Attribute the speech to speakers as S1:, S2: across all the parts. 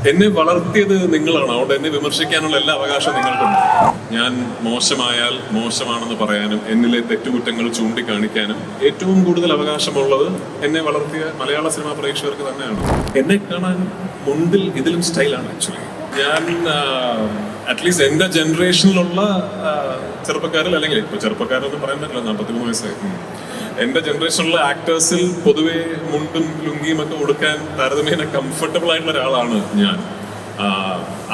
S1: എന്നെ വളർത്തിയത് നിങ്ങളാണ്. അതുകൊണ്ട് എന്നെ വിമർശിക്കാനുള്ള എല്ലാ അവകാശവും നിങ്ങൾക്കുണ്ട്. ഞാൻ മോശമായാൽ മോശമാണെന്ന് പറയാനും എന്നിലെ തെറ്റുകുറ്റങ്ങൾ ചൂണ്ടിക്കാണിക്കാനും ഏറ്റവും കൂടുതൽ അവകാശമുള്ളത് എന്നെ വളർത്തിയ മലയാള സിനിമാ പ്രേക്ഷകർക്ക് തന്നെയാണ്. എന്നെ കാണാൻ മുണ്ടിൽ ഇതിലും സ്റ്റൈലാണ് ആക്ച്വലി. ഞാൻ അറ്റ്ലീസ്റ്റ് എന്റെ ജനറേഷനിലുള്ള ചെറുപ്പക്കാരിൽ, അല്ലെങ്കിൽ ഇപ്പൊ ചെറുപ്പക്കാരെന്ന് പറയാൻ പറ്റില്ല, 43 വയസ്സായി. എന്റെ ജനറേഷനിലുള്ള ആക്ടേഴ്സിൽ പൊതുവെ മുണ്ടും ലുങ്കിയും ഒക്കെ ഉടുക്കാൻ താരതമ്യേന കംഫർട്ടബിൾ ആയിട്ടുള്ള ഒരാളാണ് ഞാൻ.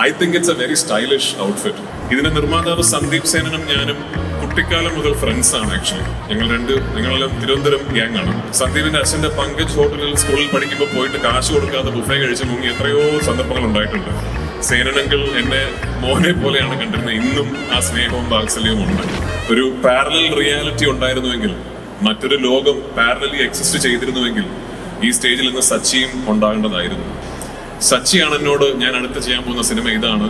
S1: I think it's a very stylish outfit. ഇതിന്റെ നിർമ്മാതാവ് സന്ദീപ് സേനനും ഞാനും കുട്ടിക്കാലം മുതൽ ഫ്രണ്ട്സ് ആണ് ആക്ച്വലി. ഞങ്ങളെല്ലാം തിരുവനന്തപുരം ഗ്യാങ് ആണ്. സന്ദീപിന്റെ അച്ഛന്റെ പങ്കജ് ഹോട്ടലിൽ സ്കൂളിൽ പഠിക്കുമ്പോൾ പോയിട്ട് കാശ് കൊടുക്കാതെ ബുഫേ കഴിച്ച് മുങ്ങി എത്രയോ സന്ദർഭങ്ങൾ ഉണ്ടായിട്ടുണ്ട്. സേനനങ്കിൾ എന്നെ മോനെ പോലെയാണ് കണ്ടിരുന്നത്. ഇന്നും ആ സ്നേഹവും വാത്സല്യവും ഉണ്ട്. ഒരു പാരലൽ റിയാലിറ്റി ഉണ്ടായിരുന്നുവെങ്കിൽ, മറ്റൊരു ലോകം പാരലലി എക്സിസ്റ്റ് ചെയ്തിരുന്നുവെങ്കിൽ ഈ സ്റ്റേജിൽ ഇന്ന് സച്ചിയും ഉണ്ടാകേണ്ടതായിരുന്നു. സച്ചിയാണ് എന്നോട് ഞാൻ അടുത്ത് ചെയ്യാൻ പോകുന്ന സിനിമ ഇതാണ്,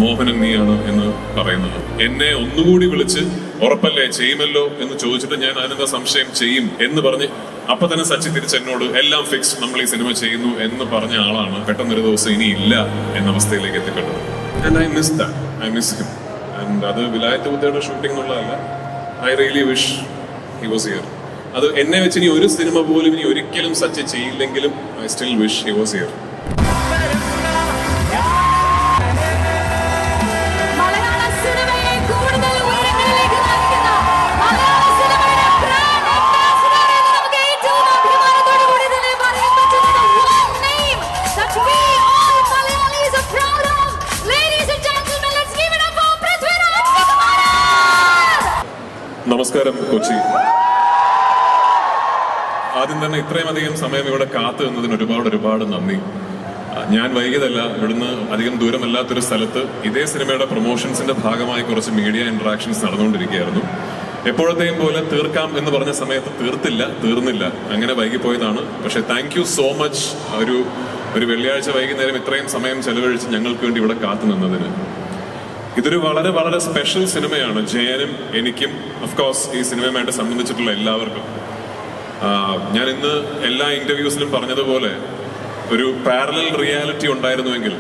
S1: മോഹനൻ നീയാണ് എന്ന് പറയുന്നത്. എന്നെ ഒന്നുകൂടി വിളിച്ച് ഉറപ്പല്ലേ ചെയ്യുമല്ലോ എന്ന് ചോദിച്ചിട്ട് ഞാൻ അതിനെന്താ സംശയം, ചെയ്യും എന്ന് പറഞ്ഞ് അപ്പൊ തന്നെ സച്ചി തിരിച്ച് എന്നോട് എല്ലാം ഫിക്സ്, നമ്മൾ ഈ സിനിമ ചെയ്യുന്നു എന്ന് പറഞ്ഞ ആളാണ് പെട്ടെന്നൊരു ദിവസം ഇനി ഇല്ല എന്ന അവസ്ഥയിലേക്ക് എത്തിപ്പെട്ടത്. And I miss that, I miss him. And അത് വിലായത്ത് ബുദ്ധയുടെ ഷൂട്ടിംഗ് എന്നുള്ളതല്ല, I really wish he was here. അത് എന്നെ വെച്ച് ഇനി ഒരു സിനിമ പോലും ഇനി ഒരിക്കലും സച്ചി ചെയ്യില്ലെങ്കിലും I still wish he was here. നമസ്കാരം കൊച്ചി. ആദ്യം തന്നെ ഇത്രയും അധികം സമയം ഇവിടെ കാത്തു നിന്നതിന് ഒരുപാട് നന്ദി. ഞാൻ വൈകിയതല്ല, ഇവിടുന്ന് അധികം ദൂരമല്ലാത്തൊരു സ്ഥലത്ത് ഇതേ സിനിമയുടെ പ്രൊമോഷൻസിന്റെ ഭാഗമായി കുറച്ച് മീഡിയ ഇന്ററാക്ഷൻസ് നടന്നുകൊണ്ടിരിക്കുകയായിരുന്നു. എപ്പോഴത്തെയും പോലെ തീർക്കാം എന്ന് പറഞ്ഞ സമയത്ത് തീർന്നില്ല, അങ്ങനെ വൈകിപ്പോയതാണ്. പക്ഷെ താങ്ക് യു സോ മച്ച്. ഒരു വെള്ളിയാഴ്ച വൈകുന്നേരം ഇത്രയും സമയം ചെലവഴിച്ച് ഞങ്ങൾക്ക് വേണ്ടി ഇവിടെ കാത്തു നിന്നതിന്. ഇതൊരു വളരെ സ്പെഷ്യൽ സിനിമയാണ് ജയനും എനിക്കും, ഓഫ്കോഴ്സ് ഈ സിനിമയുമായിട്ട് സംബന്ധിച്ചിട്ടുള്ള എല്ലാവർക്കും. ഞാൻ ഇന്ന് എല്ലാ ഇന്റർവ്യൂസിലും പറഞ്ഞതുപോലെ ഒരു പാരലൽ റിയാലിറ്റി ഉണ്ടായിരുന്നുവെങ്കിൽ,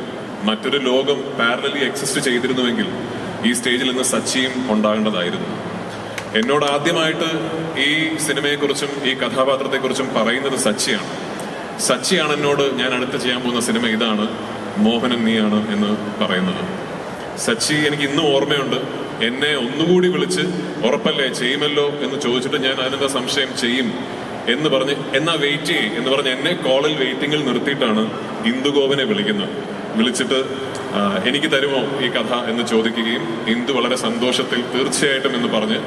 S1: മറ്റൊരു ലോകം പാരലലി എക്സിസ്റ്റ് ചെയ്തിരുന്നുവെങ്കിൽ ഈ സ്റ്റേജിൽ ഇന്ന് സച്ചിയും ഉണ്ടാകേണ്ടതായിരുന്നു. എന്നോട് ആദ്യമായിട്ട് ഈ സിനിമയെക്കുറിച്ചും ഈ കഥാപാത്രത്തെക്കുറിച്ചും പറയുന്നത് സച്ചിയാണ് എന്നോട് ഞാൻ അടുത്ത് ചെയ്യാൻ പോകുന്ന സിനിമ ഇതാണ്, മോഹനൻ നീയാണ് എന്ന് പറയുന്നത്. സച്ചി എനിക്ക് ഇന്നും ഓർമ്മയുണ്ട്. എന്നെ ഒന്നുകൂടി വിളിച്ച് ഉറപ്പല്ലേ ചെയ്യുമല്ലോ എന്ന് ചോദിച്ചിട്ട് ഞാൻ അതിനെന്താ സംശയം, ചെയ്യും എന്ന് പറഞ്ഞ് എന്നാ വെയിറ്റ് ചെയ്യും എന്ന് പറഞ്ഞ് എന്നെ കോളിൽ വെയിറ്റിംഗിൽ നിർത്തിയിട്ടാണ് ഇന്ദുഗോപനെ വിളിച്ചിട്ട് എനിക്ക് തരുമോ ഈ കഥ എന്ന് ചോദിക്കുകയും ഇന്ദു വളരെ സന്തോഷത്തിൽ തീർച്ചയായിട്ടും എന്ന് പറഞ്ഞ്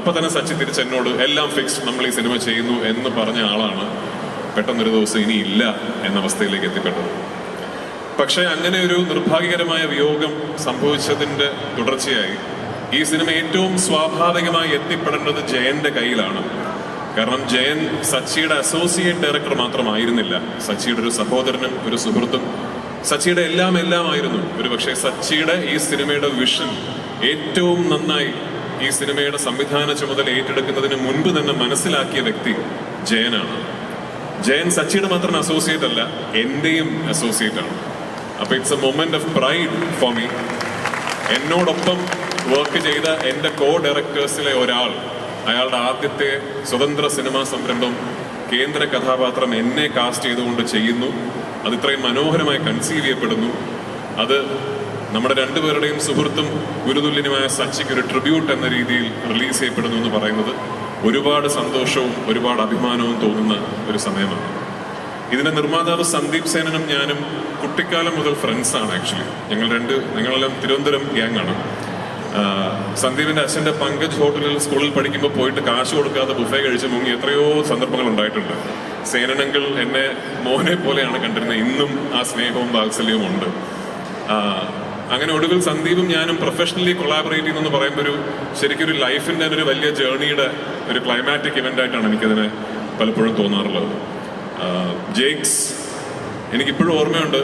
S1: അപ്പൊ തന്നെ സച്ചി തിരിച്ച് എന്നോട് എല്ലാം ഫിക്സ്, നമ്മൾ ഈ സിനിമ ചെയ്യുന്നു എന്ന് പറഞ്ഞ ആളാണ് പെട്ടെന്നൊരു ദിവസം ഇനി ഇല്ല എന്ന അവസ്ഥയിലേക്ക് എത്തിപ്പെട്ടത്. പക്ഷെ അങ്ങനെ ഒരു നിർഭാഗ്യകരമായ വിയോഗം സംഭവിച്ചതിന്റെ തുടർച്ചയായി ഈ സിനിമ ഏറ്റവും സ്വാഭാവികമായി എത്തിപ്പെടേണ്ടത് ജയന്റെ കയ്യിലാണ്. കാരണം ജയൻ സച്ചിയുടെ അസോസിയേറ്റ് ഡയറക്ടർ മാത്രമായിരുന്നില്ല, സച്ചിയുടെ ഒരു സഹോദരനും ഒരു സുഹൃത്തും, സച്ചിയുടെ എല്ലാം ആയിരുന്നു. ഒരു പക്ഷേ സച്ചിയുടെ ഈ സിനിമയുടെ വിഷൻ ഏറ്റവും നന്നായി ഈ സിനിമയുടെ സംവിധാന ചുമതല ഏറ്റെടുക്കുന്നതിന് മുൻപ് തന്നെ മനസ്സിലാക്കിയ വ്യക്തി ജയനാണ്. ജയൻ സച്ചിയുടെ മാത്രം അസോസിയേറ്റ് അല്ല, എന്റെയും അസോസിയേറ്റ് ആണ്. അപ്പൊ it's A moment of pride for me. എന്നോടൊപ്പം വർക്ക് ചെയ്ത എന്റെ കോ ഡയറക്ടേഴ്സിലെ ഒരാൾ, അയാളുടെ ആദ്യത്തെ സ്വതന്ത്ര സിനിമാ സംരംഭം കേന്ദ്ര കഥാപാത്രം എന്നെ കാസ്റ്റ് ചെയ്തുകൊണ്ട് ചെയ്യുന്നു. അത് ഇത്രയും മനോഹരമായി കൺസീവ് ചെയ്യപ്പെടുന്നു. അത് നമ്മുടെ രണ്ടുപേരുടെയും സുഹൃത്തും ഗുരുതുല്യനുമായ സച്ചിക്ക് ഒരു ട്രിബ്യൂട്ട് എന്ന രീതിയിൽ റിലീസ് ചെയ്യപ്പെടുന്നു എന്ന് പറയുന്നത് ഒരുപാട് സന്തോഷവും ഒരുപാട് അഭിമാനവും തോന്നുന്ന ഒരു സമയമാണ്. ഇതിന്റെ നിർമ്മാതാവ് സന്ദീപ് സേനനും ഞാനും കുട്ടിക്കാലം മുതൽ ഫ്രണ്ട്സ് ആണ് ആക്ച്വലി. ഞങ്ങളെല്ലാം തിരുവനന്തപുരം ഗ്യാങ് ആണ്. സന്ദീപിന്റെ അച്ഛന്റെ പങ്കജ് ഹോട്ടലിൽ സ്കൂളിൽ പഠിക്കുമ്പോൾ പോയിട്ട് കാശ് കൊടുക്കാതെ ബുഫേ കഴിച്ച് മുങ്ങി എത്രയോ സന്ദർഭങ്ങൾ ഉണ്ടായിട്ടുണ്ട്. സേനനങ്കിൾ എന്നെ മോനെ പോലെയാണ് കണ്ടിരുന്നത്. ഇന്നും ആ സ്നേഹവും വാത്സല്യവും ഉണ്ട്. അങ്ങനെ ഒടുവിൽ സന്ദീപും ഞാനും പ്രൊഫഷണലി കൊളാബറേറ്റ് ചെയ്യുന്നു പറയുമ്പോൾ ശരിക്കും ഒരു ലൈഫിന്റെ ഒരു വലിയ ജേർണിയുടെ ഒരു ക്ലൈമാറ്റിക് ഇവന്റ് ആയിട്ടാണ് എനിക്കതിനെ പലപ്പോഴും തോന്നാറുള്ളത്. ജെയ്ക്സ് എനിക്കിപ്പോഴും ഓർമ്മയുണ്ട്.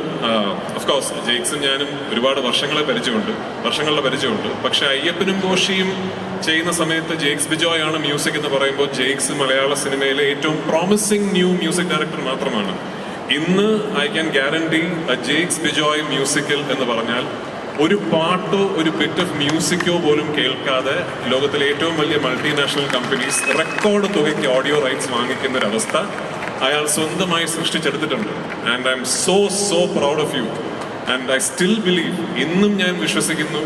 S1: ഓഫ്കോഴ്സ് ജെയ്ക്സും ഞാനും ഒരുപാട് വർഷങ്ങളുടെ പരിചയമുണ്ട്. പക്ഷെ അയ്യപ്പനും കോശിയും ചെയ്യുന്ന സമയത്ത് ജെയ്ക്സ് ബിജോയ് ആണ് മ്യൂസിക് എന്ന് പറയുമ്പോൾ ജെയ്ക്സ് മലയാള സിനിമയിലെ ഏറ്റവും പ്രോമിസിംഗ് ന്യൂ മ്യൂസിക് ഡയറക്ടർ മാത്രമാണ്. ഇന്ന് I can guarantee Jakes Bijoy musical എന്ന് പറഞ്ഞാൽ ഒരു പാട്ടോ ഒരു ബിറ്റ് ഓഫ് മ്യൂസിക്കോ പോലും കേൾക്കാതെ ലോകത്തിലെ ഏറ്റവും വലിയ മൾട്ടിനാഷണൽ കമ്പനീസ് റെക്കോർഡ് തുകയ്ക്ക് ഓഡിയോ റൈറ്റ്സ് വാങ്ങിക്കുന്ന ഒരു അവസ്ഥ അയാൾ സ്വന്തമായി സൃഷ്ടിച്ചെടുത്തിട്ടുണ്ട്. And I am so proud of you. And I still believe, ഇന്നും ഞാൻ വിശ്വസിക്കുന്നു,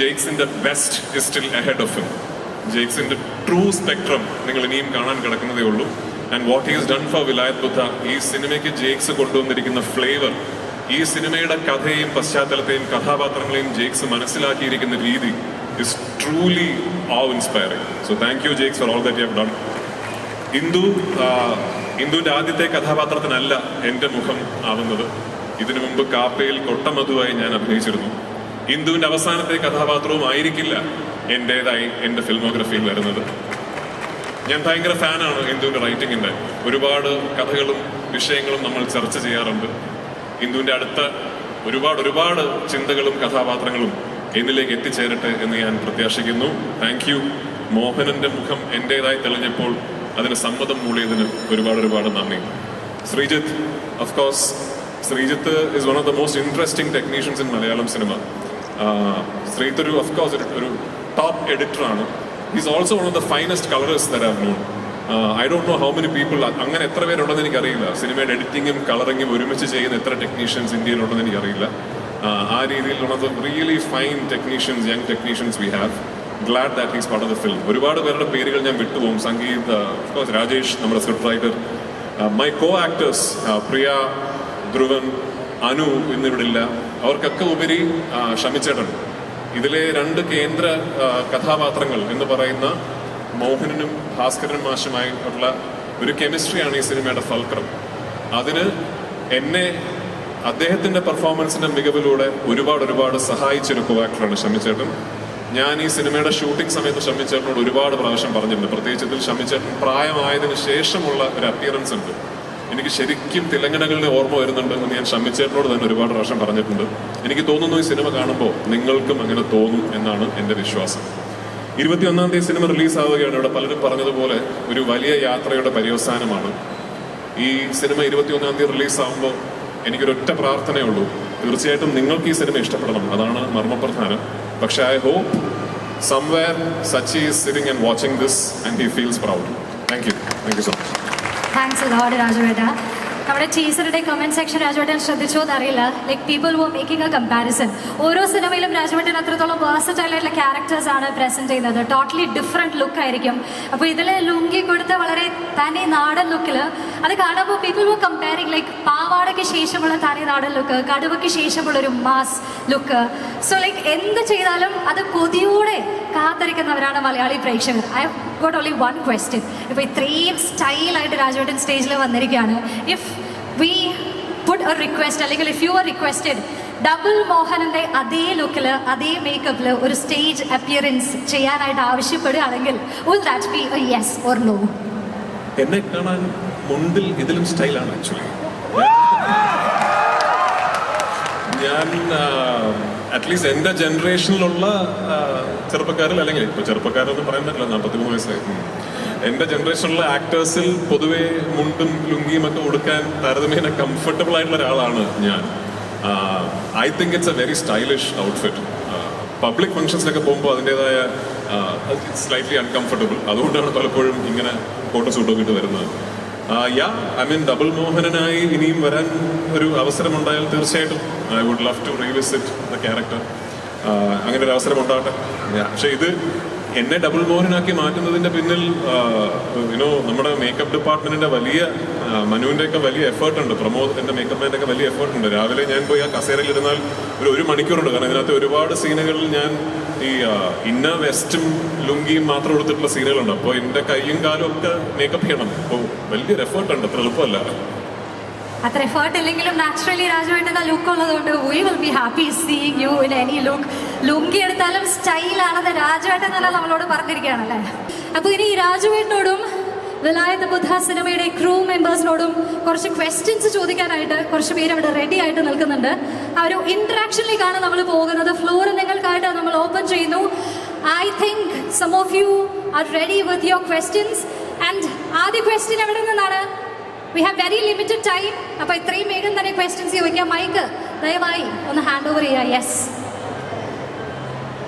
S1: ജെയ്ക്സിന്റെ best is still ahead of him. ജെയ്ക്സിന്റെ ട്രൂ സ്പെക്ട്രം നിങ്ങൾ ഇനിയും കാണാൻ കിടക്കുന്നതേ ഉള്ളൂ. And what is done for Vilayath Buddha, ഈ സിനിമയ്ക്ക് ജെയ്ക്സ് കൊണ്ടുവന്നിരിക്കുന്ന ഫ്ലേവർ, ഈ സിനിമയുടെ കഥയും പശ്ചാത്തലത്തെയും കഥാപാത്രങ്ങളെയും ജെയ്ക്സ് മനസ്സിലാക്കിയിരിക്കുന്ന രീതി is truly awe inspiring. So thank you Jakes for all that you have done. ഇന്ദുവിന്റെ ആദ്യത്തെ കഥാപാത്രത്തിനല്ല എൻ്റെ മുഖം ആവുന്നത്. ഇതിനു മുമ്പ് കാപ്പയിൽ കൊട്ടമധുവായി ഞാൻ അഭിനയിച്ചിരുന്നു. ഇന്ദുവിന്റെ അവസാനത്തെ കഥാപാത്രവും ആയിരിക്കില്ല എൻ്റെതായി എൻ്റെ ഫിൽമോഗ്രഫിയിൽ വരുന്നത്. ഞാൻ ഭയങ്കര ഫാനാണ് ഇന്ദുവിന്റെ റൈറ്റിങ്ങിന്റെ. ഒരുപാട് കഥകളും വിഷയങ്ങളും നമ്മൾ ചർച്ച ചെയ്യാറുണ്ട്. ഇന്ദുവിന്റെ അടുത്ത ഒരുപാട് ചിന്തകളും കഥാപാത്രങ്ങളും എന്നിലേക്ക് എത്തിച്ചേരട്ടെ എന്ന് ഞാൻ പ്രത്യാശിക്കുന്നു. Thank you. മോഹനന്റെ മുഖം എൻ്റെതായി തെളിഞ്ഞപ്പോൾ അതിന് സമ്മതം മൂളിയതിന് ഒരുപാട് നന്ദി. Sreejith, of course, Sreejith is one of the most interesting technicians in Malayalam cinema. Sreejith ഒരു ടോപ്പ് എഡിറ്ററാണ്. Is also one of the finest colourers that I have known. I don't know how many people, അങ്ങനെ എത്ര പേരുണ്ടെന്ന് എനിക്കറിയില്ല. സിനിമയുടെ എഡിറ്റിങ്ങും കളറിങ്ങും ഒരുമിച്ച് ചെയ്യുന്ന എത്ര ടെക്നീഷ്യൻസ് ഇന്ത്യയിലുണ്ടെന്ന് എനിക്കറിയില്ല. ആ രീതിയിൽ one of the really fine technicians, young technicians we have. GLAAD that he's part of the film. ഒരുപാട് പേരുടെ പേരുകൾ ഞാൻ വിട്ടുപോകും. സംഗീത്, ഓഫ് കോഴ്സ് രാജേഷ്, നമ്മുടെ script writer, my co actors Priya, Dhruvan, Anu എന്നിവിടില്ല. അവർക്കൊക്കെ ഉപരി ഷമിച്ചേട്ടൻ. ഇതിലെ 2 കേന്ദ്ര കഥാപാത്രങ്ങൾ എന്ന് പറയുന്ന മോഹനനും ഭാസ്കരനും മാഷുമായിട്ടുള്ള ഒരു കെമിസ്ട്രിയാണ് ഈ സിനിമയുടെ ഫൽക്രം. അതിന് എന്നെ അദ്ദേഹത്തിന്റെ പെർഫോമൻസിന്റെ മികവിലൂടെ ഒരുപാട് സഹായിച്ചൊരു കോ ആക്ടറാണ് ഷമിച്ചേട്ടൻ. ഞാൻ ഈ സിനിമയുടെ ഷൂട്ടിംഗ് സമയത്ത് ഷമിച്ചേട്ടനോട് ഒരുപാട് പ്രാവശ്യം പറഞ്ഞിട്ടുണ്ട്. പ്രത്യേകിച്ച് ഇതിൽ ഷമിച്ചേട്ടൻ പ്രായമായതിനു ശേഷമുള്ള ഒരു അപ്പിയറൻസ് ഉണ്ട്. എനിക്ക് ശരിക്കും തിലങ്കനകളുടെ ഓർമ്മ വരുന്നുണ്ട് എന്ന് ഞാൻ ഷമിച്ചേട്ടനോട് തന്നെ ഒരുപാട് പ്രാവശ്യം പറഞ്ഞിട്ടുണ്ട്. എനിക്ക് തോന്നുന്നു ഈ സിനിമ കാണുമ്പോൾ നിങ്ങൾക്കും അങ്ങനെ തോന്നും എന്നാണ് എൻ്റെ വിശ്വാസം. 21-ാം തീയതി സിനിമ റിലീസാവുകയാണ്. ഇവിടെ പലരും പറഞ്ഞതുപോലെ ഒരു വലിയ യാത്രയുടെ പര്യവസാനമാണ്. ഈ സിനിമ 21-ാം തീയതി റിലീസാവുമ്പോൾ എനിക്കൊരൊറ്റ പ്രാർത്ഥനയുള്ളൂ, തീർച്ചയായിട്ടും നിങ്ങൾക്ക് ഈ സിനിമ ഇഷ്ടപ്പെടണം, അതാണ് മർമ്മപ്രധാനം. പക്ഷെ I hope somewhere Sachy is sitting and watching this and he feels proud. Thank you so much.
S2: Thanks ഒരുപാട് രാജുവേട്ട. നമ്മുടെ ടീച്ചറുടെ കമന്റ് സെക്ഷൻ രാജുവേട്ടൻ ശ്രദ്ധിച്ചോ എന്നറിയില്ല. Like people were making a comparison. ഓരോ സിനിമയിലും രാജുവേട്ടൻ അത്രത്തോളം വേഴ്സറ്റൈൽ ആയിട്ടുള്ള ക്യാരക്ടേഴ്സ് ആണ് പ്രസന്റ് ചെയ്യുന്നത്. ടോട്ടലി ഡിഫറെന്റ് ലുക്ക് ആയിരിക്കും. അപ്പോൾ ഇതിൽ ലുങ്കി കൊടുത്ത വളരെ തനി നാടൻ ലുക്കിൽ അത് കാണുമ്പോൾ പീപ്പിൾ വർ കമ്പയറിംഗ് ലൈക്ക് പാവാടയ്ക്ക് ശേഷമുള്ള തനി നാടൻ ലുക്ക്, കടുവയ്ക്ക് ശേഷമുള്ള ഒരു മാസ് ലുക്ക്. സോ ലൈക്ക് എന്ത് ചെയ്താലും അത് കൊതിയോടെ കാത്തിരിക്കുന്നവരാണ് മലയാളി പ്രേക്ഷകർ. I have got only one question. ഇപ്പോൾ ഇത്രയും സ്റ്റൈലായിട്ട് രാജുവേട്ടൻ സ്റ്റേജിൽ വന്നിരിക്കുകയാണ്. If we put a request, അല്ലെങ്കിൽ if you are requested double മോഹനന്റെ അതേ ലുക്കിൽ അതേ മേക്കപ്പിൽ ഒരു സ്റ്റേജ് അപ്പിയറൻസ് ചെയ്യാനായിട്ട് ആവശ്യപ്പെടുകയാണെങ്കിൽ will that be a yes or no?
S1: എന്നെ കാണാൻ മുണ്ടിൽ ഇതിലും സ്റ്റൈലാണ് ആക്ച്വലി. ഞാൻ അറ്റ്ലീസ്റ്റ് എൻ്റെ ജനറേഷനിലുള്ള ചെറുപ്പക്കാരിൽ, അല്ലെങ്കിൽ ഇപ്പോൾ ചെറുപ്പക്കാരെന്ന് പറയാൻ പറ്റില്ല, 43 വയസ്സായി. എൻ്റെ ജനറേഷനിലുള്ള ആക്ടേഴ്സിൽ പൊതുവെ മുണ്ടും ലുങ്കിയും ഒക്കെ ഉടുക്കാൻ താരതമ്യേന കംഫർട്ടബിൾ ആയിട്ടുള്ള ഒരാളാണ് ഞാൻ. I think it's a very stylish outfit. Public ഫംഗ്ഷൻസിലൊക്കെ പോകുമ്പോൾ അതിൻ്റെതായ സ്ലൈറ്റ്ലി അൺകംഫർട്ടബിൾ. അതുകൊണ്ടാണ് പലപ്പോഴും ഇങ്ങനെ കോട്ട് സൂട്ടൊക്കെ ഇട്ട് വരുന്നത്. ഐ മീൻ ഡബിൾ മോഹനനായി ഇനിയും വരാൻ ഒരു അവസരം ഉണ്ടായാൽ തീർച്ചയായിട്ടും I would love to revisit the character. അങ്ങനെ ഒരു അവസരം ഉണ്ടാകട്ടെ. പക്ഷെ ഇത് എന്നെ ഡബിൾ മോഹനാക്കി മാറ്റുന്നതിന്റെ പിന്നിൽ നമ്മുടെ മേക്കപ്പ് ഡിപ്പാർട്ട്മെന്റിന്റെ വലിയ മനുവിന്റെ ഒക്കെ വലിയ എഫേർട്ട് ഉണ്ട്. പ്രമോദ് എന്റെ മേക്കപ്പ് മാൻ്റെ ഒക്കെ വലിയ എഫേർട്ട് ഉണ്ട്. രാവിലെ ഞാൻ പോയി ആ കസേരയിൽ ഇരുന്നാൽ ഒരു മണിക്കൂറുണ്ട്. കാരണം ഇതിനകത്ത് ഒരുപാട് സീനുകളിൽ ഞാൻ ഈ ഇന്ന വെസ്റ്റും ലുങ്കിയും മാത്രം എടുത്തിട്ടുള്ള സീനുകളുണ്ട്. അപ്പോൾ എന്റെ കൈയും കാലും ഒക്കെ മേക്കപ്പ് ചെയ്യണം. അപ്പോൾ വലിയൊരു എഫേർട്ട് ഉണ്ട്, അത്ര എളുപ്പമല്ല.
S2: അത്ര എഫേർട്ട് ഇല്ലെങ്കിലും നാച്ചുറലി രാജുവേട്ടൻ്റെ ലുക്ക് ഉള്ളതുകൊണ്ട് we will be happy seeing you in any look. Lungi എടുത്താലും സ്റ്റൈലാണെന്ന് രാജുവേട്ടൻ തന്നെ നമ്മളോട് പറഞ്ഞിരിക്കുകയാണല്ലേ. അപ്പോൾ ഇനി രാജുവേട്ടനോടും വിലായത് ബുദ്ധ സിനിമയുടെ ക്രൂ മെമ്പേഴ്സിനോടും കുറച്ച് ക്വസ്റ്റ്യൻസ് ചോദിക്കാനായിട്ട് കുറച്ച് പേര് അവിടെ റെഡി ആയിട്ട് നിൽക്കുന്നുണ്ട്. ആ ഒരു ഇന്ററാക്ഷനിലേക്കാണ് നമ്മൾ പോകുന്നത്. ഫ്ലോർ നിങ്ങൾക്കായിട്ട് നമ്മൾ ഓപ്പൺ ചെയ്യുന്നു. I think some of you are ready with your questions. And ആദ്യ ക്വസ്റ്റ്യൻ എവിടെ നിന്നാണ്? We have very limited time. അപ്പോൾ ഇത്രയും വേഗം തന്നെ ക്വസ്റ്റ്യൻസ് ചോദിക്കാം. മൈക്ക് ദയവായി ഒന്ന് ഹാൻഡ് ഓവർ ചെയ്യുക. യെസ്.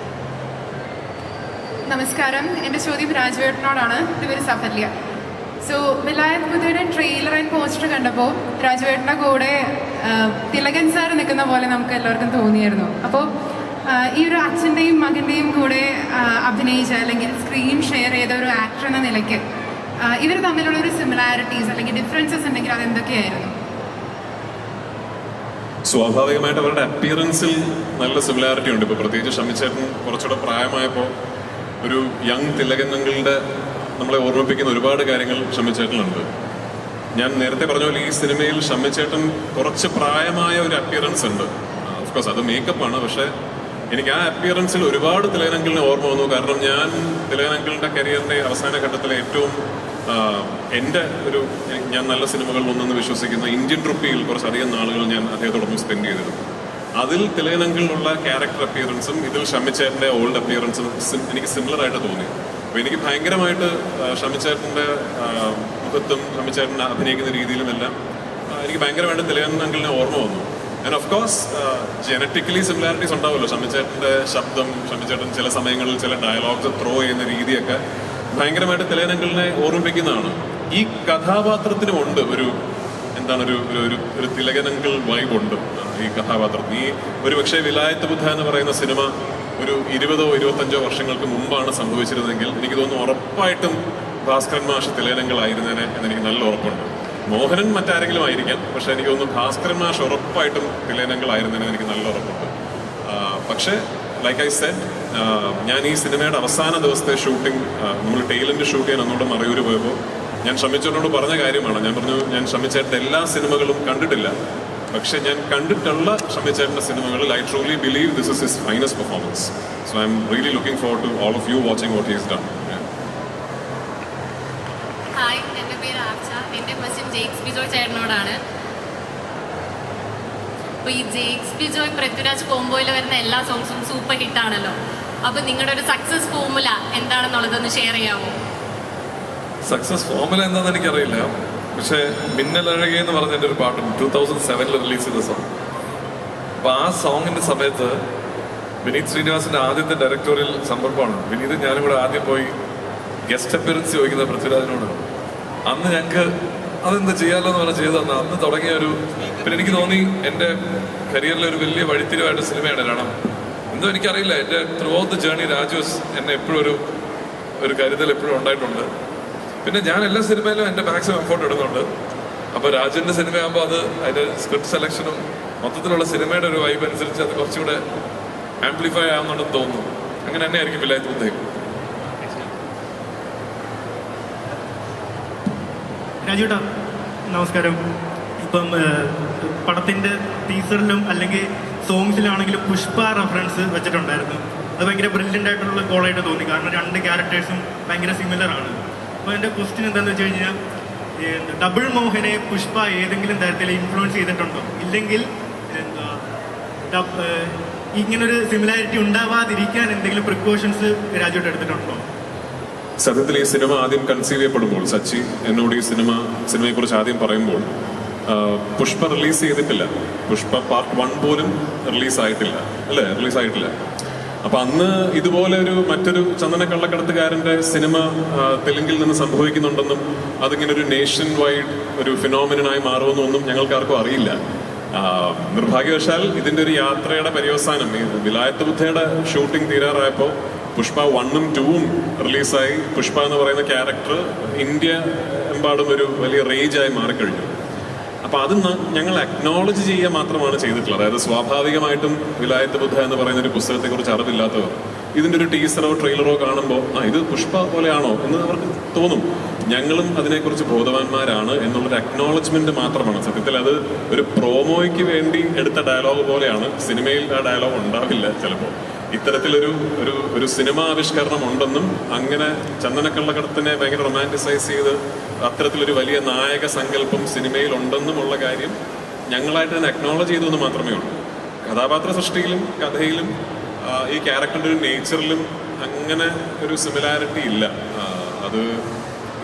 S3: നമസ്കാരം, എൻ്റെ ചോദ്യം രാജുവേട്ടനോടാണ്. എൻ്റെ പേര് സഫല്യ. സോ വിലായത് ബുദ്ധയുടെ ട്രെയിലർ ആൻഡ് പോസ്റ്റർ കണ്ടപ്പോൾ രാജുവേട്ടൻ്റെ കൂടെ തിലകൻ സാർ നിൽക്കുന്ന പോലെ നമുക്ക് എല്ലാവർക്കും തോന്നിയായിരുന്നു. അപ്പോൾ ഈ ഒരു അച്ഛൻ്റെയും മകൻ്റെയും കൂടെ അഭിനയിച്ച അല്ലെങ്കിൽ സ്ക്രീൻ ഷെയർ ചെയ്ത ഒരു ആക്ടർ എന്ന നിലയ്ക്ക് ഇവർ തമ്മിലുള്ള ഒരു സിമിലാരിറ്റീസ് അല്ലെങ്കിൽ ഡിഫറൻസസ് ഉണ്ടെങ്കിൽ അതെന്തൊക്കെയായിരുന്നു?
S1: സ്വാഭാവികമായിട്ട് അവരുടെ അപ്പിയറൻസിൽ നല്ല സിമിലാരിറ്റി ഉണ്ട്. ഇപ്പോൾ പ്രത്യേകിച്ച് ഷമ്മിച്ചേട്ടൻ കുറച്ചുകൂടെ പ്രായമായപ്പോൾ ഒരു യങ് തിലകങ്ങളുടെ നമ്മളെ ഓർമ്മിപ്പിക്കുന്ന ഒരുപാട് കാര്യങ്ങൾ ഷമ്മിച്ചേട്ടനുണ്ട്. ഞാൻ നേരത്തെ പറഞ്ഞ പോലെ ഈ സിനിമയിൽ ഷമ്മിച്ചേട്ടൻ കുറച്ച് പ്രായമായ ഒരു അപ്പിയറൻസ് ഉണ്ട്. ഓഫ്കോഴ്സ് അത് മേക്കപ്പാണ്, പക്ഷേ എനിക്ക് ആ അപ്പിയറൻസിൽ ഒരുപാട് തിലകനങ്കിളിനെ ഓർമ്മ വന്നു. കാരണം ഞാൻ തിലകനങ്കിളിൻ്റെ കരിയറിൻ്റെ അവസാന ഘട്ടത്തിലെ ഏറ്റവും ഞാൻ നല്ല സിനിമകൾ ഒന്നെന്ന് വിശ്വസിക്കുന്ന ഇന്ത്യൻ റുപ്പിയിൽ കുറച്ചധികം നാളുകൾ ഞാൻ അദ്ദേഹത്തോടൊപ്പം സ്പെൻഡ് ചെയ്തിരുന്നു. അതിൽ തിലകനങ്കിളിലുള്ള ക്യാരക്ടർ അപ്പിയറൻസും ഇതിൽ ഷമ്മിച്ചേട്ടൻ്റെ ഓൾഡ് അപ്പിയറൻസും എനിക്ക് സിമിലർ ആയിട്ട് തോന്നി. അപ്പോൾ എനിക്ക് ഭയങ്കരമായിട്ട് ഷമ്മിച്ചേട്ടൻ്റെ മുഖത്തും ഷമ്മിച്ചേട്ടൻ അഭിനയിക്കുന്ന രീതിയിലുമെല്ലാം എനിക്ക് ഭയങ്കരമായിട്ട് തിലകനങ്കിളിനെ ഓർമ്മ വന്നു. And of course genetically similarities ഉണ്ടാവുമല്ലോ. ഷമ്മിച്ചേട്ടൻ്റെ ശബ്ദം, ഷമ്മിച്ചേട്ടൻ ചില സമയങ്ങളിൽ ചില ഡയലോഗ്സ് ത്രോ ചെയ്യുന്ന രീതിയൊക്കെ ഭയങ്കരമായിട്ട് തിലകനങ്കിളിനെ ഓർമ്മിപ്പിക്കുന്നതാണ്. ഈ കഥാപാത്രത്തിനുമുണ്ട് ഒരു തിലകനങ്കിൾ വൈബുണ്ട് ഈ കഥാപാത്രത്തിന്. ഈ ഒരു പക്ഷേ വിലായത്ത് ബുദ്ധ എന്ന് പറയുന്ന സിനിമ ഒരു 20-25 വർഷങ്ങൾക്ക് മുമ്പാണ് സംഭവിച്ചിരുന്നെങ്കിൽ എനിക്ക് തോന്നുന്നു ഉറപ്പായിട്ടും ഭാസ്കരൻ മാഷ് തിലകനങ്കിളായിരുന്നേനെ എന്നെനിക്ക് നല്ല ഉറപ്പുണ്ട്. മോഹനൻ മറ്റാരെങ്കിലും ആയിരിക്കാം, പക്ഷെ എനിക്ക് തോന്നുന്നു ഭാസ്കരൻ മാഷ് ഉറപ്പായിട്ടും തിലകനങ്കിളായിരുന്നേനെ എനിക്ക് നല്ല ഉറപ്പുണ്ട്. പക്ഷേ ലൈക്ക് ഐ സെഡ്, ഞാൻ ഈ സിനിമയുടെ അവസാന ദിവസത്തെ ഷൂട്ടിംഗ് നമ്മൾ ടെയിലന്റ് ഷൂട്ട് ചെയ്യാൻ ഒന്നുകൂടെ മറയൂർ പോയപ്പോൾ ഞാൻ ഷമ്മിച്ചേട്ടനോട് പറഞ്ഞ കാര്യമാണ്. ഞാൻ പറഞ്ഞു, ഞാൻ ഷമ്മിച്ചേട്ടൻ്റെ എല്ലാ സിനിമകളും കണ്ടിട്ടില്ല, പക്ഷെ ഞാൻ കണ്ടിട്ടുള്ള ഷമ്മിച്ചേട്ടൻ്റെ സിനിമകളിൽ I truly believe this is his finest performance. So I am really looking forward to all of you watching what he is done.
S4: Hi, എൻ്റെ പേര് ആർച്ച. എൻ്റെ ക്വസ്റ്റ്യൻ ജെയ്ക്സ് ബിജോയ് ചേട്ടനോടാണ്. അപ്പോൾ ഈ ജെയ്ക്സ് ബിജോയ് പൃഥ്വിരാജ് കോംബോയിൽ വരുന്ന എല്ലാ സോങ്സും സൂപ്പർ ഹിറ്റാണല്ലോ. അപ്പോൾ നിങ്ങളുടെ ഒരു സക്സസ് ഫോർമുല എന്താണെന്നുള്ളതൊന്ന് ഷെയർ ചെയ്യാമോ?
S5: സക്സസ് ഫോർമുല എന്താണെന്ന് എനിക്കറിയില്ല, പക്ഷേ മിന്നലഴകെ എന്ന് പറഞ്ഞതിൻ്റെ ഒരു പാട്ടുണ്ട് 2007 റിലീസ് ചെയ്ത സോങ്. അപ്പോൾ ആ സോങ്ങിൻ്റെ സമയത്ത് വിനീത് ശ്രീനിവാസിൻ്റെ ആദ്യത്തെ ഡയറക്ടോറിയൽ സമ്പർക്കമാണ്. വിനീത് ഞാനും കൂടെ ആദ്യം പോയി ഗസ്റ്റ് അപ്പിയറൻസ് ചോദിക്കുന്ന പൃഥ്വിരാജിനോട്. അന്ന് ഞങ്ങൾക്ക് അതെന്താ ചെയ്യാമല്ലോ എന്ന് പറഞ്ഞാൽ ചെയ്തു തന്നെ. അന്ന് തുടങ്ങിയ പിന്നെ എനിക്ക് തോന്നി എൻ്റെ കരിയറിലെ ഒരു വലിയ വഴിത്തിരിവായിട്ട് സിനിമയാണ് രണം. എന്തോ എനിക്കറിയില്ല, എൻ്റെ through out the journey Raju's എന്നെ എപ്പോഴും ഒരു കരുതൽ എപ്പോഴും ഉണ്ടായിട്ടുണ്ട്. പിന്നെ ഞാൻ എല്ലാ സിനിമയിലും എൻ്റെ മാക്സിമം എഫോർട്ട് ഇടുന്നുണ്ട്. അപ്പോൾ രാജുവിൻ്റെ സിനിമയാകുമ്പോൾ അതിൻ്റെ സ്ക്രിപ്റ്റ് സെലക്ഷനും മൊത്തത്തിലുള്ള സിനിമയുടെ ഒരു വൈബ് അനുസരിച്ച് അത് കുറച്ചുകൂടെ ആംപ്ലിഫൈ ആവുന്നുണ്ടെന്ന് തോന്നുന്നു. അങ്ങനെ തന്നെ ആയിരിക്കും വിലായത്ത് ബുദ്ധ.
S6: രാജുട്ടാ നമസ്കാരം. ഇപ്പം പടത്തിൻ്റെ ടീസറിലും അല്ലെങ്കിൽ സോങ്സിലാണെങ്കിലും പുഷ്പ റെഫറൻസ് വെച്ചിട്ടുണ്ടായിരുന്നു. അത് ഭയങ്കര ബ്രില്യൻ്റ് ആയിട്ടുള്ള കോളായിട്ട് തോന്നി. കാരണം രണ്ട് ക്യാരക്ടേഴ്സും ഭയങ്കര സിമിലർ ആണ്. അപ്പോൾ എൻ്റെ ക്വസ്റ്റ്യൻ എന്താണെന്ന് വെച്ച് കഴിഞ്ഞാൽ, ഡബിൾ മോഹനെ പുഷ്പ ഏതെങ്കിലും തരത്തിൽ ഇൻഫ്ലുവൻസ് ചെയ്തിട്ടുണ്ടോ? ഇല്ലെങ്കിൽ ഇങ്ങനൊരു സിമിലാരിറ്റി ഉണ്ടാവാതിരിക്കാൻ എന്തെങ്കിലും പ്രിക്കോഷൻസ് രാജുവായിട്ട് എടുത്തിട്ടുണ്ടോ?
S1: സത്യത്തിൽ ഈ സിനിമ ആദ്യം കൺസീവ് ചെയ്യപ്പെടുമ്പോൾ സച്ചി എന്നോട് ഈ സിനിമയെക്കുറിച്ച് ആദ്യം പറയുമ്പോൾ പുഷ്പ റിലീസ് ചെയ്തിട്ടില്ല. പുഷ്പ പാർട്ട് 1 പോലും റിലീസായിട്ടില്ല. അപ്പൊ അന്ന് ഇതുപോലെ മറ്റൊരു ചന്ദന കള്ളക്കടത്തുകാരന്റെ സിനിമ തെലുങ്കിൽ നിന്ന് സംഭവിക്കുന്നുണ്ടെന്നും അതിങ്ങനെ ഒരു നേഷൻ വൈഡ് ഒരു ഫിനോമിനായി മാറുമെന്നൊന്നും ഞങ്ങൾക്കാർക്കും അറിയില്ല. നിർഭാഗ്യവശാൽ ഇതിന്റെ ഒരു യാത്രയുടെ പര്യവസാനം ഈ വിലായത്ത് ബുദ്ധയുടെ ഷൂട്ടിംഗ് തീരാറായപ്പോൾ പുഷ്പ 1ഉം 2ഉം റിലീസായി. പുഷ്പ എന്ന് പറയുന്ന ക്യാരക്ടർ ഇന്ത്യ എമ്പാടും ഒരു വലിയ റേജായി മാറിക്കഴിഞ്ഞു. അപ്പൊ അത് ഞങ്ങൾ അക്നോളജ് ചെയ്യുക മാത്രമാണ് ചെയ്തിട്ടുള്ളത്. അതായത് സ്വാഭാവികമായിട്ടും വിലായത്ത് ബുദ്ധ എന്ന് പറയുന്ന ഒരു പുസ്തകത്തെക്കുറിച്ച് അറിവില്ലാത്തവർ ഇതിന്റെ ഒരു ടീസറോ ട്രെയിലറോ കാണുമ്പോൾ ഇത് പുഷ്പ പോലെയാണോ എന്ന് അവർക്ക് തോന്നും. ഞങ്ങളും അതിനെക്കുറിച്ച് ബോധവാന്മാരാണ് എന്നുള്ളൊരു അക്നോളജ്മെന്റ് മാത്രമാണ്. സത്യത്തിൽ അത് ഒരു പ്രോമോയ്ക്ക് വേണ്ടി എടുത്ത ഡയലോഗ് പോലെയാണ്. സിനിമയിൽ ആ ഡയലോഗ് ഉണ്ടാവില്ല ചിലപ്പോൾ. ഇത്തരത്തിലൊരു സിനിമാ ആവിഷ്കരണം ഉണ്ടെന്നും അങ്ങനെ ചന്ദനക്കള്ളക്കടത്തിനെ ഭയങ്കര റൊമാൻറ്റിസൈസ് ചെയ്ത് അത്തരത്തിലൊരു വലിയ നായക സങ്കല്പം സിനിമയിൽ ഉണ്ടെന്നുമുള്ള കാര്യം ഞങ്ങളായിട്ട് തന്നെ അക്നോളജ് ചെയ്തു എന്ന് മാത്രമേ ഉള്ളൂ. കഥാപാത്ര സൃഷ്ടിയിലും കഥയിലും ഈ ക്യാരക്ടറിന്റെ ഒരു നേച്ചറിലും അങ്ങനെ ഒരു സിമിലാരിറ്റി ഇല്ല. അത്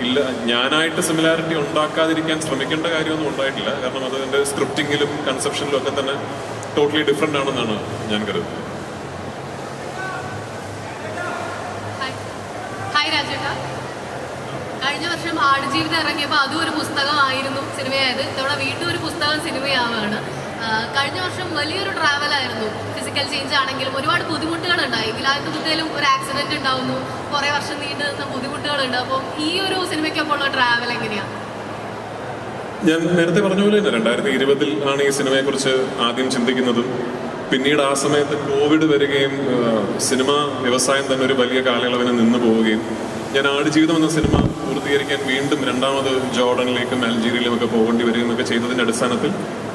S1: ഇല്ല, ഞാനായിട്ട് സിമിലാരിറ്റി ഉണ്ടാക്കാതിരിക്കാൻ ശ്രമിക്കേണ്ട കാര്യമൊന്നും ഉണ്ടായിട്ടില്ല. കാരണം അത് എൻ്റെ സ്ക്രിപ്റ്റിങ്ങിലും കൺസെപ്ഷനിലും ഒക്കെ തന്നെ ടോട്ടലി ഡിഫറെൻ്റ് ആണെന്നാണ് ഞാൻ കരുതുന്നത്.
S4: ഹായ് രാജേട്ടാ, കഴിഞ്ഞ വർഷം ആടുജീവിതം ഇറങ്ങിയപ്പോൾ അതും ഒരു പുസ്തകമായിരുന്നു സിനിമയായത്. ഇതോടെ വീണ്ടും ഒരു പുസ്തകം സിനിമയാവുകയാണ്. കഴിഞ്ഞ വർഷം വലിയൊരു ട്രാവലായിരുന്നു. ഫിസിക്കൽ ചേഞ്ച് ആണെങ്കിലും ഒരുപാട് ബുദ്ധിമുട്ടുകളുണ്ടായി. വിലായത്ത് ബുദ്ധയിലും ഒരു ആക്സിഡന്റ് ഉണ്ടാവുന്നു, കുറേ വർഷം നീണ്ടു നിന്ന ബുദ്ധിമുട്ടുകളുണ്ട്. അപ്പോൾ ഈ ഒരു സിനിമയ്ക്കൊപ്പം ഉള്ള ട്രാവൽ എങ്ങനെയാണ്?
S1: ഞാൻ നേരത്തെ പറഞ്ഞ പോലെ തന്നെ 2020 ആണ് ഈ സിനിമയെക്കുറിച്ച് ആദ്യം ചിന്തിക്കുന്നതും പിന്നീട് ആ സമയത്ത് കോവിഡ് വരികയും സിനിമ വ്യവസായം തന്നെ ഒരു വലിയ കാലയളവിന് നിന്ന് പോവുകയും ഞാൻ ആടുജീവിതം എന്ന സിനിമ പൂർത്തീകരിക്കാൻ വീണ്ടും രണ്ടാമത് ജോർഡനിലേക്കും അൽജീരിയയിലും ഒക്കെ പോകേണ്ടി വരികയെന്നൊക്കെ ചെയ്തതിൻ്റെ അടിസ്ഥാനത്തിൽ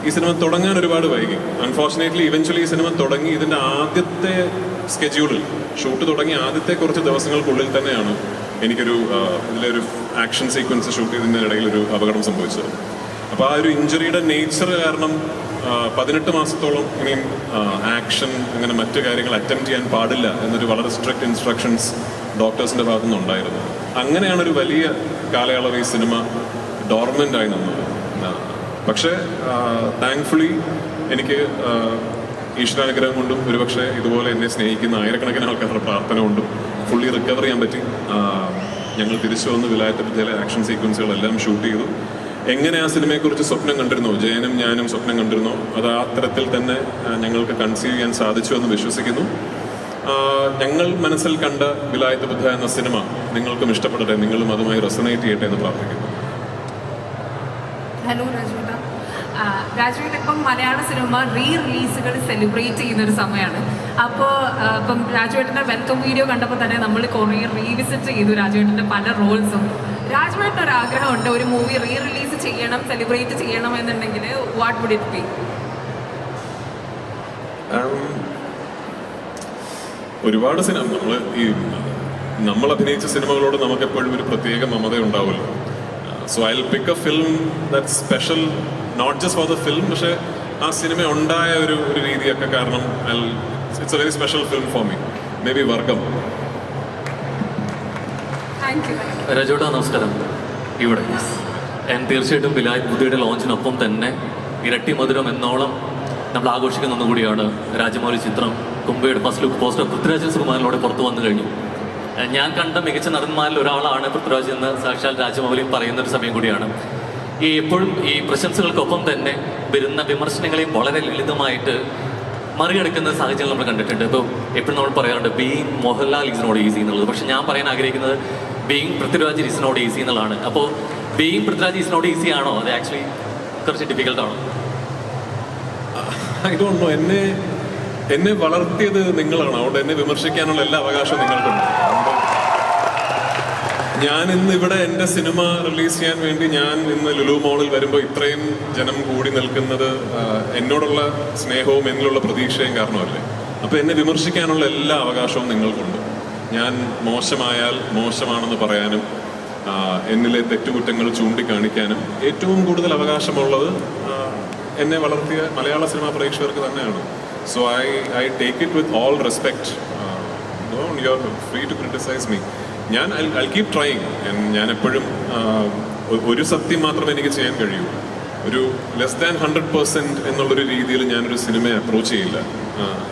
S1: ഈ സിനിമ തുടങ്ങാൻ ഒരുപാട് വൈകി. അൺഫോർച്ചുനേറ്റ്ലി ഇവൻച്വലി ഈ സിനിമ തുടങ്ങി ഇതിൻ്റെ ആദ്യത്തെ സ്കെഡ്യൂളിൽ ഷൂട്ട് തുടങ്ങി ആദ്യത്തെ കുറച്ച് ദിവസങ്ങൾക്കുള്ളിൽ തന്നെയാണ് എനിക്കൊരു ഇതിലൊരു ആക്ഷൻ സീക്വൻസ് ഷൂട്ട് ചെയ്തതിൻ്റെ ഇടയിൽ ഒരു അപകടം സംഭവിച്ചത്. അപ്പോൾ ആ ഒരു ഇഞ്ചുറിയുടെ നേച്ചർ കാരണം 18 മാസത്തോളം ഇനിയും ആക്ഷൻ അങ്ങനെ മറ്റു കാര്യങ്ങൾ അറ്റംപ്റ്റ് ചെയ്യാൻ പാടില്ല എന്നൊരു വളരെ സ്ട്രിക്റ്റ് ഇൻസ്ട്രക്ഷൻസ് ഡോക്ടേഴ്സിൻ്റെ ഭാഗത്തു നിന്നുണ്ടായിരുന്നു. അങ്ങനെയാണ് ഒരു വലിയ കാലയളവ് ഈ സിനിമ ഡോർമെൻ്റ് ആയി നിന്നത്. പക്ഷേ താങ്ക്ഫുള്ളി എനിക്ക് ഈശ്വരാനുഗ്രഹം കൊണ്ടും ഒരുപക്ഷെ ഇതുപോലെ എന്നെ സ്നേഹിക്കുന്ന ആയിരക്കണക്കിന് ആൾക്കാരുടെ പ്രാർത്ഥന കൊണ്ടും ഫുള്ളി റിക്കവർ ചെയ്യാൻ പറ്റി. ഞങ്ങൾ തിരിച്ചു വന്ന് വിലായത്ത് ബുദ്ധയിലെ ആക്ഷൻ സീക്വൻസുകളെല്ലാം ഷൂട്ട് ചെയ്തു. എങ്ങനെ ആ സിനിമയെക്കുറിച്ച് സ്വപ്നം കണ്ടിരുന്നോ, ജയനും ഞാനും സ്വപ്നം കണ്ടിരുന്നോ, അത് ആ തരത്തിൽ തന്നെ ഞങ്ങൾക്ക് കൺസീവ് ചെയ്യാൻ സാധിച്ചു എന്ന് വിശ്വസിക്കുന്നു. ഞങ്ങൾ മനസ്സിൽ കണ്ട വിലായത്ത് ബുദ്ധ എന്ന സിനിമ നിങ്ങൾക്കും ഇഷ്ടപ്പെടട്ടെ, നിങ്ങളും അതുമായി റെസൊനേറ്റ് ചെയ്യട്ടെ എന്ന് പ്രാർത്ഥിക്കുന്നു.
S7: ഹലോ രാജുവേട്ട. രാജുവേട്ട ഇപ്പം മലയാള സിനിമ റിലീസുകൾ സെലിബ്രേറ്റ് ചെയ്യുന്നൊരു സമയമാണ്. അപ്പോൾ ഇപ്പം രാജുവേട്ടൻ്റെ വെൽക്കം വീഡിയോ കണ്ടപ്പോൾ തന്നെ നമ്മൾ കുറേ റീവിസിറ്റ് ചെയ്തു രാജുവേട്ടൻ്റെ പല റോൾസും. രാജുവേട്ടൻ്റെ ഒരു ആഗ്രഹമുണ്ട്, ഒരു മൂവി റിലീസ് ചെയ്യണം, സെലിബ്രേറ്റ് ചെയ്യണം എന്നുണ്ടെങ്കിൽ വാട്ട് വുഡ് ഇറ്റ് ബി?
S1: ഒരുപാട് സിനിമ നമ്മൾ അഭിനയിച്ച സിനിമകളോട് നമുക്ക് എപ്പോഴും ഒരു പ്രത്യേക മമത ഉണ്ടാവുമല്ലോ. So I will pick a film that special not just for the film, പക്ഷേ ആ സിനിമ ഉണ്ടായ ഒരു രീതിയൊക്കെ കാരണം it's a very special film for me. Maybe Vargam.
S8: രാജോട്ടാ നമസ്കാരം. ഇവിടെ തീർച്ചയായിട്ടും വിലായത്ത് ബുദ്ധയുടെ ലോഞ്ചിനൊപ്പം തന്നെ ഇരട്ടി മധുരം എന്നോളം നമ്മൾ ആഘോഷിക്കുന്ന ഒന്നുകൂടിയാണ് രാജമൗലി ചിത്രം കുംഭയുടെ ഫസ്റ്റ് ലുക്ക് പോസ്റ്റർ പൃഥ്വിരാജ് സുകുമാരനോടെ പുറത്തു വന്നു കഴിഞ്ഞു. ഞാൻ കണ്ട മികച്ച നടന്മാരിൽ ഒരാളാണ് പൃഥ്വിരാജ് എന്ന് സാക്ഷാൽ രാജമൗലി പറയുന്നൊരു സമയം കൂടിയാണ്. എപ്പോഴും ഈ പ്രശംസകൾക്കൊപ്പം തന്നെ വരുന്ന വിമർശനങ്ങളെയും വളരെ ലളിതമായിട്ട് മറികടക്കുന്ന സാഹചര്യം നമ്മൾ കണ്ടിട്ടുണ്ട്. ഇപ്പോൾ എപ്പോഴും നമ്മൾ പറയാറുണ്ട് being Mohanlal is not easy എന്നുള്ളത്. പക്ഷെ ഞാൻ പറയാൻ ആഗ്രഹിക്കുന്നത് being Prithviraj is not easy എന്നുള്ളതാണ്. അപ്പോൾ being Prithviraj is not easy ആണോ, അത് ആക്ച്വലി കുറച്ച് ഡിഫിക്കൽട്ടാണോ?
S1: I don't no. എന്നെ വളർത്തിയത് നിങ്ങളാണ്. അതുകൊണ്ട് എന്നെ വിമർശിക്കാനുള്ള എല്ലാ അവകാശവും നിങ്ങൾക്കുണ്ട്. ഞാൻ ഇന്ന് ഇവിടെ എൻ്റെ സിനിമ റിലീസ് ചെയ്യാൻ വേണ്ടി ഞാൻ ഇന്ന് ലുലു മോളിൽ വരുമ്പോൾ ഇത്രയും ജനം കൂടി നിൽക്കുന്നത് എന്നോടുള്ള സ്നേഹവും എന്നിലുള്ള പ്രതീക്ഷയും കാരണമല്ലേ. അപ്പോൾ എന്നെ വിമർശിക്കാനുള്ള എല്ലാ അവകാശവും നിങ്ങൾക്കുണ്ട്. ഞാൻ മോശമായാൽ മോശമാണെന്ന് പറയാനും എന്നിലെ തെറ്റുകുറ്റങ്ങൾ ചൂണ്ടിക്കാണിക്കാനും ഏറ്റവും കൂടുതൽ അവകാശമുള്ളത് എന്നെ വളർത്തിയ മലയാള സിനിമാ പ്രേക്ഷകർക്ക് തന്നെയാണ്. So I take it with all respect. You are free to criticise me. ഞാൻ ഐ കീപ് ട്രൈങ്. ഞാൻ എപ്പോഴും ഒരു സത്യം മാത്രമേ എനിക്ക് ചെയ്യാൻ കഴിയൂ. ഒരു ലെസ് ദാൻ 100% എന്നുള്ളൊരു രീതിയിൽ ഞാനൊരു സിനിമയെ അപ്രോച്ച് ചെയ്യില്ല.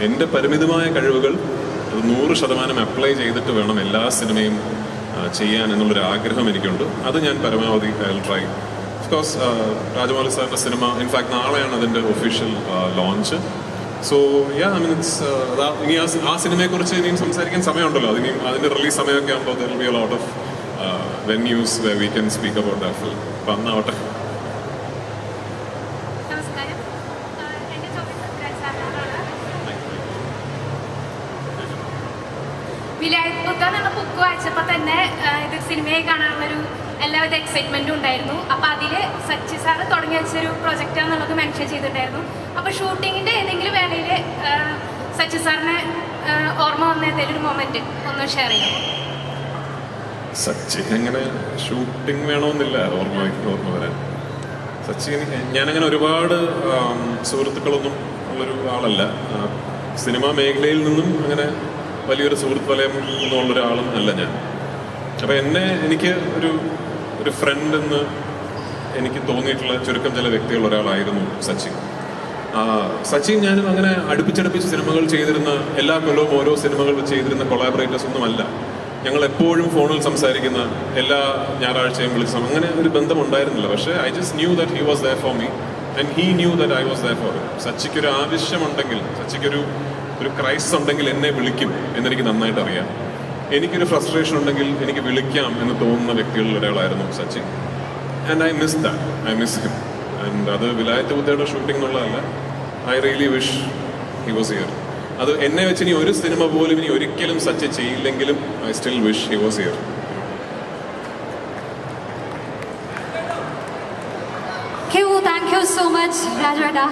S1: എൻ്റെ പരിമിതമായ കഴിവുകൾ 100% അപ്ലൈ ചെയ്തിട്ട് വേണം എല്ലാ സിനിമയും ചെയ്യാൻ എന്നുള്ളൊരു ആഗ്രഹം എനിക്കുണ്ട്. അത് ഞാൻ പരമാവധി I will try. Of course Rajamouli സാറിൻ്റെ സിനിമ ഇൻഫാക്ട് നാളെയാണ് അതിൻ്റെ official launch. So yeah I mean it's ഇനി ആ സിനിമയെക്കുറിച്ച് ഇനിയും സംസാരിക്കാൻ സമയമുണ്ടല്ലോ. അതിൻ്റെ റിലീസ് സമയമൊക്കെ ആകുമ്പോൾ there will be a lot of venues where we can speak about that film. അപ്പം അന്നാവട്ടെ.
S2: നമസ്കാരം. എൻ്റെ ചോദ്യം പൃഥ്വിരാജ് സാറിനോടാണ്. വിലായത്ത് ബുദ്ധ എന്നുള്ള ബുക്ക് വായിച്ചപ്പോൾ തന്നെ ഇത് സിനിമയെ കാണാനുള്ളൊരു എല്ലാവിധ എക്സൈറ്റ്മെൻറ്റും ഉണ്ടായിരുന്നു. അപ്പോൾ അതിൽ സച്ചി സാറ് തുടങ്ങി വെച്ചൊരു പ്രൊജക്റ്റാണെന്നുള്ളത് മെൻഷൻ ചെയ്തിട്ടുണ്ടായിരുന്നു. അപ്പോൾ ഷൂട്ടിങ്ങിൻ്റെ ഏതെങ്കിലും വേളയിൽ സച്ചി സാറിനെ ഓർമ്മ വന്ന ഏതെങ്കിലും ഒരു മൊമെൻറ്റ് ഒന്ന് ഷെയർ ചെയ്യാം?
S1: സച്ചി അങ്ങനെ ഷൂട്ടിംഗ് വേണമെന്നില്ല ഓർമ്മ വരാൻ. സച്ചി ഞാനങ്ങനെ ഒരുപാട് സുഹൃത്തുക്കളൊന്നും ഉള്ളൊരു ആളല്ല. സിനിമാ മേഖലയിൽ നിന്നും അങ്ങനെ വലിയൊരു സുഹൃത്ത് വലയം എന്നുള്ളൊരാളും അല്ല ഞാൻ. അപ്പോൾ എനിക്ക് ഒരു ഒരു ഫ്രണ്ട് എന്ന് എനിക്ക് തോന്നിയിട്ടുള്ള ചുരുക്കം ചില വ്യക്തികൾ ഒരാളായിരുന്നു സച്ചിൻ. സച്ചിൻ ഞാനും അങ്ങനെ അടുപ്പിച്ചടുപ്പിച്ച് സിനിമകൾ ചെയ്തിരുന്ന, എല്ലാ കൊല്ലവും ഓരോ സിനിമകൾ ചെയ്തിരുന്ന കൊളാബറേറ്റേഴ്സ് ഒന്നുമല്ല. ഞങ്ങൾ എപ്പോഴും ഫോണിൽ സംസാരിക്കുന്ന, എല്ലാ ഞായറാഴ്ചയും വിളിച്ച അങ്ങനെ ഒരു ബന്ധം ഉണ്ടായിരുന്നില്ല. പക്ഷേ I just knew that he was there for me and he knew that I was there for him. സച്ചിക്കൊരു ആവശ്യമുണ്ടെങ്കിൽ, സച്ചിക്കൊരു ക്രൈസിസ് ഉണ്ടെങ്കിൽ എന്നെ വിളിക്കും എന്നെനിക്ക് നന്നായിട്ട് അറിയാം. എനിക്കൊരു ഫ്രസ്ട്രേഷൻ ഉണ്ടെങ്കിൽ എനിക്ക് വിളിക്കാം എന്ന് തോന്നുന്ന വ്യക്തികളിൽ ഒരാളായിരുന്നു Sachin. And I miss that, I miss him. And അത് വിലായത്ത് ബുദ്ധയുടെ ഷൂട്ടിംഗ് എന്നുള്ളതല്ല, I really wish he was here. അത് എന്നെ വെച്ച് ഇനി ഒരു സിനിമ പോലും ഇനി ഒരിക്കലും സച്ച് ചെയ്യില്ലെങ്കിലും I still wish he was here.
S2: Thank you so much, Rajveda.